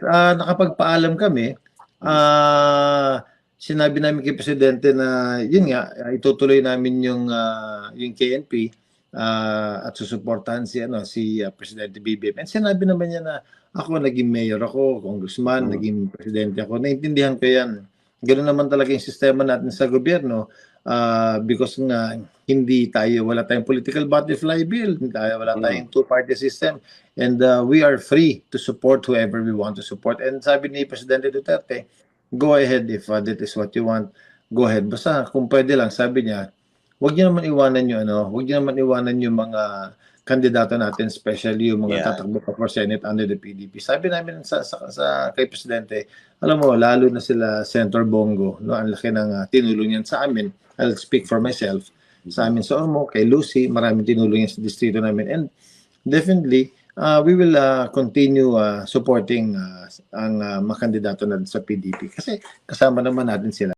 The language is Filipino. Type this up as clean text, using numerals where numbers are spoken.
nakapagpaalam kami. Sinabi namin kay Presidente na yun nga, itutuloy namin yung KNP at susuportahan si Presidente BBM. And sinabi naman niya na ako naging mayor ako, congressman, naging presidente ako. Naintindihan ko yan. Ganoon naman talaga yung sistema natin sa gobyerno. Because nga wala tayong political butterfly bill, wala tayong two-party system, and we are free to support whoever we want to support. And sabi ni Presidente Duterte, go ahead if that is what you want, go ahead. Basta kung pwede lang, sabi niya, huwag niyo naman iwanan yung mga kandidato natin, especially yung mga tatakbo pa for Senate under the PDP. Sabi namin kay Presidente, alam mo, lalo na sila Senator Bongo, no, ang laki ng tinulong niyan sa amin. I'll speak for myself. Sa amin sa Ormoc, kay Lucy, maraming tinulong yan sa distrito namin. And definitely, we will continue supporting ang mga kandidato natin sa PDP. Kasi kasama naman natin sila.